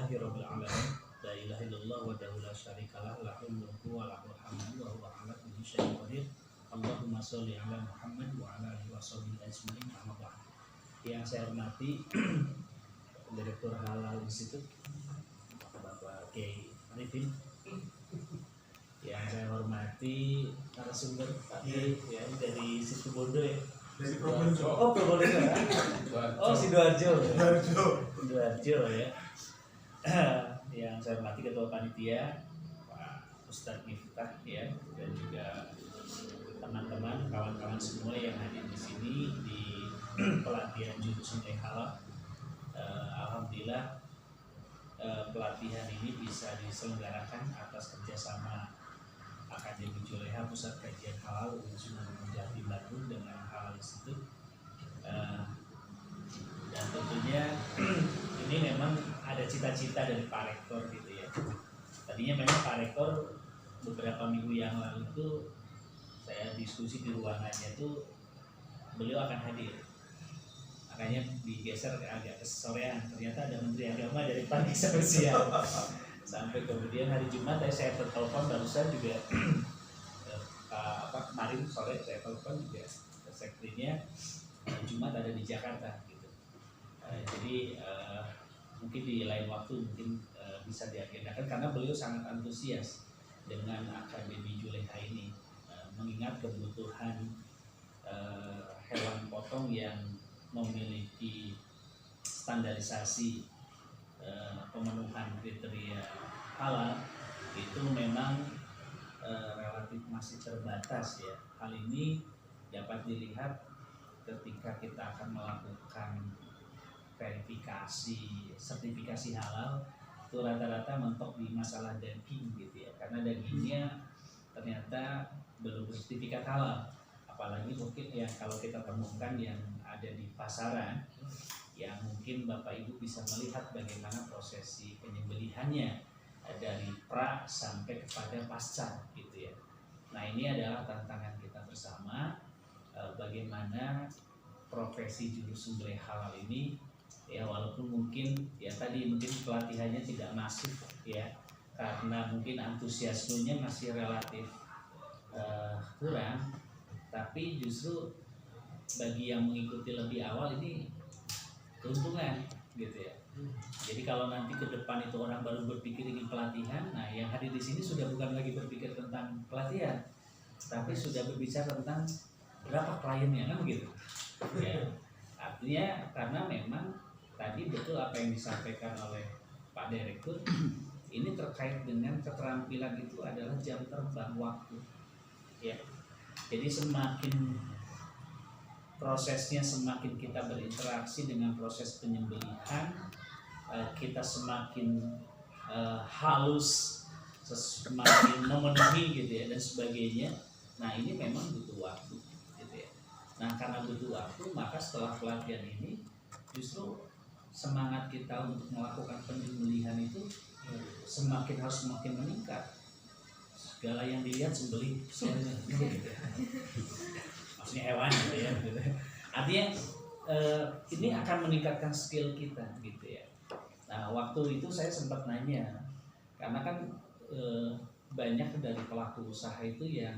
Alhamdulillahirabbil alamin. La ilaha illallah wahdahu la syarikalah lahul mulku wa lahul hamdu wa huwa ala kulli syai'in qadir. Allahumma sholli ala Muhammad wa ala alihi washabihi ajmain. Amma ba'd. Yang saya hormati Direktur Halal Institute Bapak Kiai Arifin, yang saya hormati narasumber tadi ya dari Situ Bondo ya. Dari Probolinggo. Oh, Probolinggo ya. Oh, Sidoarjo. Sidoarjo ya. Yang saya hormati Ketua Panitia Pak Ustadz Miftah ya, dan juga teman-teman, kawan-kawan semua yang hadir di sini di pelatihan jurusan halal. Alhamdulillah pelatihan ini bisa diselenggarakan atas kerjasama Akademi Juleha Pusat Kajian Halal Sunan Gunung Jati Bandung dengan Halal Institute. Dan tentunya ini memang ada cita-cita dari Pak Rektor gitu ya. Tadinya memang Pak Rektor beberapa minggu yang lalu itu saya diskusi di ruangannya itu beliau akan hadir. Makanya digeser agak kesorean. Ternyata ada Menteri Agama dari pagi sampai siang. Sampai kemudian hari Jumat saya telepon barusan juga kemarin sore saya telepon juga sekretarinya Jumat ada di Jakarta gitu. Jadi mungkin di lain waktu mungkin bisa diagendakan karena beliau sangat antusias dengan Akademi Juleha ini, mengingat kebutuhan hewan potong yang memiliki standarisasi pemenuhan kriteria halal itu memang relatif masih terbatas ya. Hal ini dapat dilihat ketika kita akan melakukan verifikasi sertifikasi halal, itu rata-rata mentok di masalah daging gitu ya, karena dagingnya ternyata belum bersertifikat halal. Apalagi mungkin ya kalau kita temukan yang ada di pasaran, yang mungkin Bapak Ibu bisa melihat bagaimana prosesi penyembelihannya dari pra sampai kepada pasca gitu ya. Nah ini adalah tantangan kita bersama, bagaimana profesi juru sembelih halal ini ya, walaupun mungkin ya tadi mungkin pelatihannya tidak masif ya, karena mungkin antusiasmenya masih relatif kurang, tapi justru bagi yang mengikuti lebih awal ini keuntungan gitu ya. Jadi kalau nanti ke depan itu orang baru berpikir ingin pelatihan, nah yang hadir di sini sudah bukan lagi berpikir tentang pelatihan, tapi sudah berbicara tentang berapa kliennya kan begitu. Ya, artinya karena memang tadi betul apa yang disampaikan oleh Pak Direktur, ini terkait dengan keterampilan itu adalah jam terbang waktu. Ya, jadi semakin prosesnya, semakin kita berinteraksi dengan proses penyembelihan, kita semakin halus, semakin memenuhi gitu ya dan sebagainya. Nah ini memang butuh waktu gitu ya. Nah karena butuh waktu, maka setelah pelatihan ini justru semangat kita untuk melakukan penyembelihan itu harus semakin meningkat. Segala yang dilihat sembelih gitu ya. Maksudnya hewan gitu ya gitu. Artinya ini akan meningkatkan skill kita gitu ya. Nah waktu itu saya sempat nanya, karena kan banyak dari pelaku usaha itu yang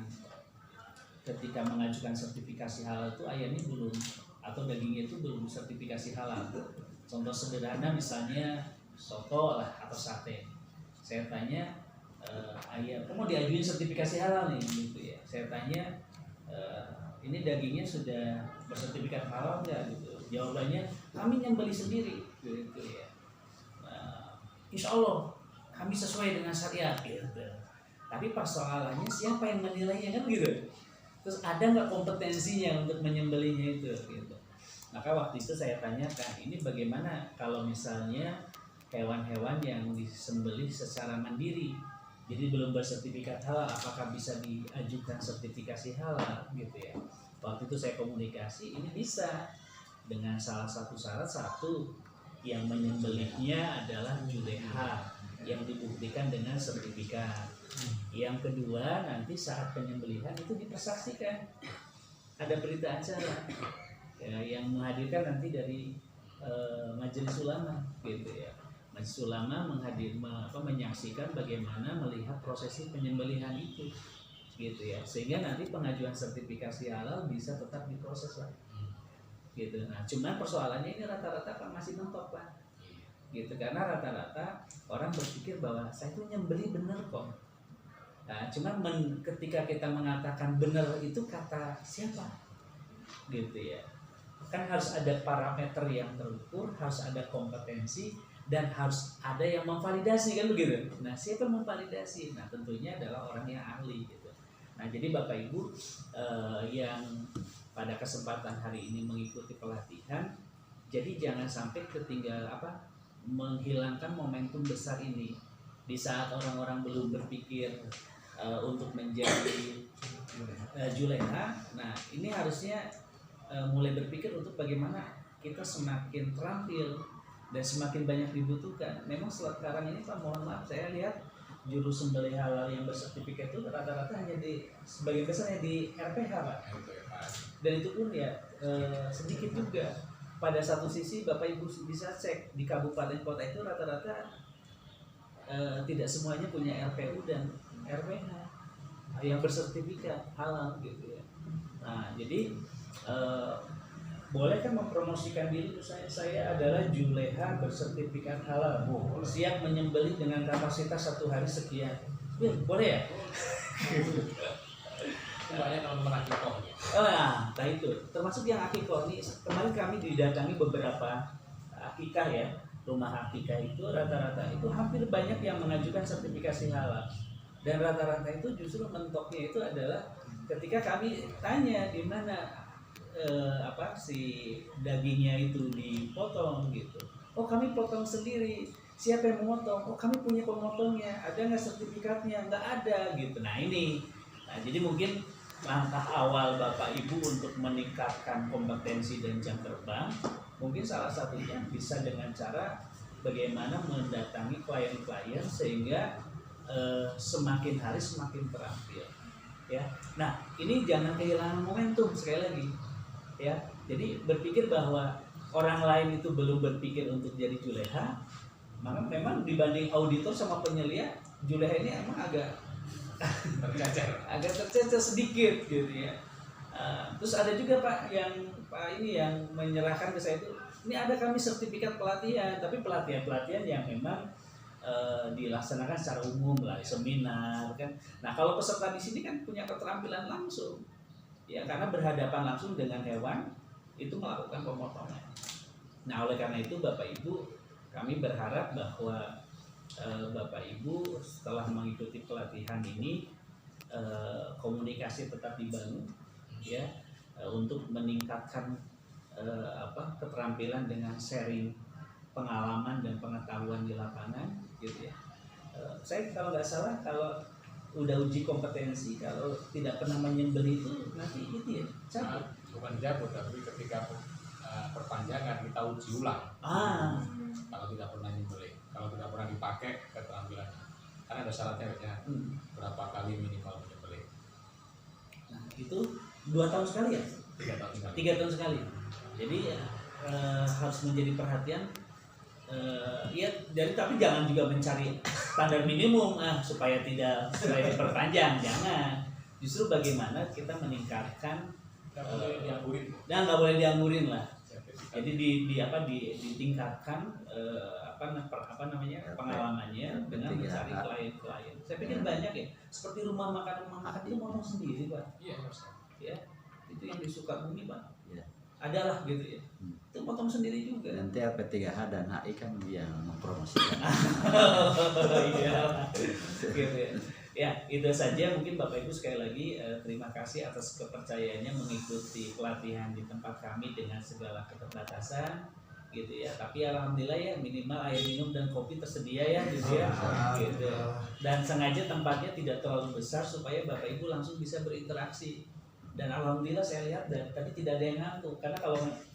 ketika mengajukan sertifikasi halal itu ayamnya belum, atau dagingnya itu belum sertifikasi halal. Contoh sederhana misalnya soto lah atau sate. Saya tanya, ayam, kamu mau diajuin sertifikasi halal nih gitu ya. Saya tanya, ini dagingnya sudah bersertifikat halal nggak gitu? Jawabannya, kami nyembeli sendiri gitu ya. Nah, insya Allah kami sesuai dengan syariat gitu. Tapi persoalannya siapa yang menilainya kan gitu. Terus ada nggak kompetensinya untuk menyembelihnya itu gitu. Maka waktu itu saya tanyakan, ini bagaimana kalau misalnya hewan-hewan yang disembelih secara mandiri, jadi belum bersertifikat halal, apakah bisa diajukan sertifikasi halal gitu ya. Waktu itu saya komunikasi, ini bisa dengan salah satu syarat, satu yang menyembelihnya adalah juleha yang dibuktikan dengan sertifikat. Yang kedua, nanti saat penyembelihan itu dipersaksikan, ada berita acara ya, yang menghadirkan nanti dari majelis ulama gitu ya. Majelis Ulama menyaksikan bagaimana melihat prosesi penyembelihan itu, gitu ya, sehingga nanti pengajuan sertifikasi halal bisa tetap diproses lah, gitu. Nah, cuman persoalannya ini rata-rata kan masih mentok lah, gitu, karena rata-rata orang berpikir bahwa saya itu nyembeli bener kok. Nah, cuman ketika kita mengatakan bener itu kata siapa, gitu ya. Kan harus ada parameter yang terukur, harus ada kompetensi, dan harus ada yang memvalidasi, kan begitu. Nah, siapa yang memvalidasi? Nah, tentunya adalah orang yang ahli, gitu. Nah, jadi Bapak Ibu yang pada kesempatan hari ini mengikuti pelatihan, jadi jangan sampai menghilangkan momentum besar ini di saat orang-orang belum berpikir untuk menjadi juleha. Nah, ini harusnya mulai berpikir untuk bagaimana kita semakin terampil dan semakin banyak dibutuhkan. Memang sekarang ini Pak, mohon maaf, saya lihat juru sembelih halal yang bersertifikat itu rata-rata hanya sebagian besar di RPH Pak. Dan itu pun ya sedikit juga. Pada satu sisi Bapak Ibu bisa cek di kabupaten kota itu rata-rata tidak semuanya punya RPU dan RPH yang bersertifikat halal, gitu ya. Nah, jadi boleh kan mempromosikan diri, saya adalah juleha bersertifikat halal, siap menyembelih dengan kapasitas 1 hari sekian. Boleh ya? Banyak teman-teman akikoh. Nah itu termasuk yang akikoh ini. Kemarin kami didatangi beberapa akikah ya, rumah akikah itu rata-rata itu hampir banyak yang mengajukan sertifikasi halal, dan rata-rata itu justru mentoknya itu adalah ketika kami tanya di mana si dagingnya itu dipotong, gitu. Oh, kami potong sendiri. Siapa yang memotong? Oh, kami punya pemotongnya. Ada nggak sertifikatnya? Nggak ada, gitu. Nah ini, jadi mungkin langkah awal Bapak Ibu untuk meningkatkan kompetensi dan jam terbang, mungkin salah satunya bisa dengan cara bagaimana mendatangi klien-klien sehingga semakin hari semakin terampil. Ya, nah ini jangan kehilangan momentum sekali lagi. Ya, jadi berpikir bahwa orang lain itu belum berpikir untuk jadi juleha, maka memang dibanding auditor sama penyelia, juleha ini emang agak tercecer sedikit, gitu ya. Terus ada juga Pak yang menyerahkan ke saya itu, ini ada kami sertifikat pelatihan, tapi pelatihan yang memang dilaksanakan secara umum lah, seminar kan. Nah, kalau peserta di sini kan punya keterampilan langsung. Ya, karena berhadapan langsung dengan hewan itu melakukan pemotongan. Nah, oleh karena itu Bapak Ibu, kami berharap bahwa Bapak Ibu setelah mengikuti pelatihan ini komunikasi tetap dibangun, ya, untuk meningkatkan keterampilan dengan sharing pengalaman dan pengetahuan di lapangan, gitu ya. Saya kalau nggak salah, kalau udah uji kompetensi, kalau tidak pernah menyembelih itu nanti itu ya cabut. Bukan cabut, tapi ketika perpanjangan kita uji ulang. Kalau tidak pernah nyembelih, kalau tidak pernah dipakai keterampilan, karena ada syaratnya ya, berapa kali minimal menyembelih. Nah, itu 2 tahun sekali ya? 3 tahun sekali. 3 tahun sekali. Jadi harus menjadi perhatian. Ya, jadi tapi jangan juga mencari standar minimum supaya diperpanjang, jangan. Justru bagaimana kita meningkatkan, nggak boleh dianggurin lah. Jadi ditingkatkan pengalamannya dengan mencari klien-klien. Saya pikir banyak ya, seperti rumah makan itu ngomong sendiri Pak. Iya, ya, itu yang di Sukabumi Pak. Ya. Adalah gitu ya. Itu potong sendiri juga. Nanti LP3H dan HI kan yang mempromosikan. Iya. Gitu ya. Ya, itu saja mungkin Bapak Ibu, sekali lagi terima kasih atas kepercayaannya mengikuti pelatihan di tempat kami dengan segala keterbatasan, gitu ya. Tapi alhamdulillah ya, minimal air minum dan kopi tersedia ya, gitu ya. Gitu. Dan sengaja tempatnya tidak terlalu besar supaya Bapak Ibu langsung bisa berinteraksi. Dan alhamdulillah saya lihat tadi tidak ada yang ngantuk, karena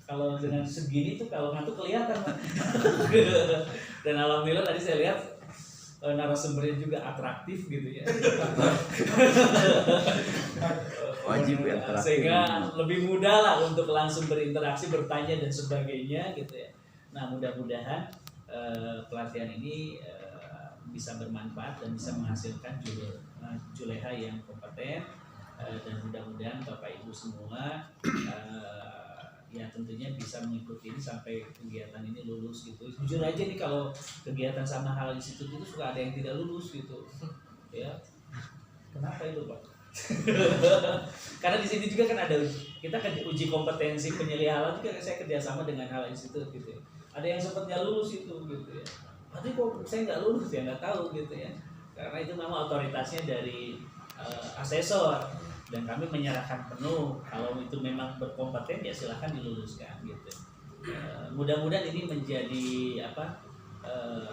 kalau dengan segini tuh kalau ngantuk kelihatan. Dan alhamdulillah tadi saya lihat narasumbernya juga atraktif, gitu ya. Wajib ya, atraktif. Sehingga lebih mudah lah untuk langsung berinteraksi, bertanya dan sebagainya, gitu ya. Nah, mudah-mudahan pelatihan ini bisa bermanfaat dan bisa menghasilkan juleha yang kompeten, dan mudah-mudahan Bapak Ibu semua ya tentunya bisa mengikuti ini sampai kegiatan ini lulus gitu. Jujur aja nih, kalau kegiatan sama Halal Institute itu suka ada yang tidak lulus gitu ya. Kenapa itu Pak? Karena di sini juga kan ada kita uji kompetensi penyelih halal juga, saya kerjasama dengan Halal Institute gitu ya. Ada yang sempat nggak lulus itu gitu ya. Tapi kok saya nggak lulus ya, nggak tahu gitu ya. Karena itu memang otoritasnya dari asesor, dan kami menyerahkan penuh. Kalau itu memang berkompeten ya silahkan diluluskan gitu. Mudah-mudahan ini menjadi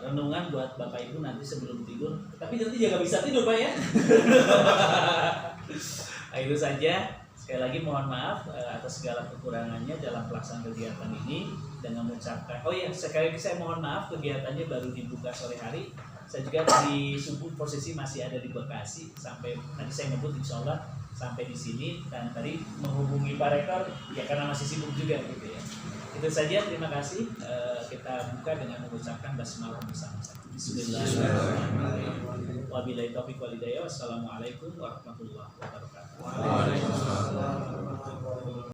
renungan buat Bapak Ibu nanti sebelum tidur. Tapi nanti jangan bisa tidur Pak ya. Nah, itu saja. Sekali lagi mohon maaf atas segala kekurangannya dalam pelaksanaan kegiatan ini, dengan mengucapkan sekali lagi saya mohon maaf kegiatannya baru dibuka sore hari. Saya juga di subuh posisi masih ada di Bekasi, sampai nanti saya ngebut insya Allah sampai di sini, dan tadi menghubungi Pak Rektor ya karena masih sibuk juga gitu ya. Itu saja, terima kasih. Kita buka dengan mengucapkan basmalah bersama-sama. Bismillahirrahmanirrahim. Wabillahi taufiq wal hidayah. Wassalamualaikum warahmatullahi wabarakatuh. Waalaikumsalam.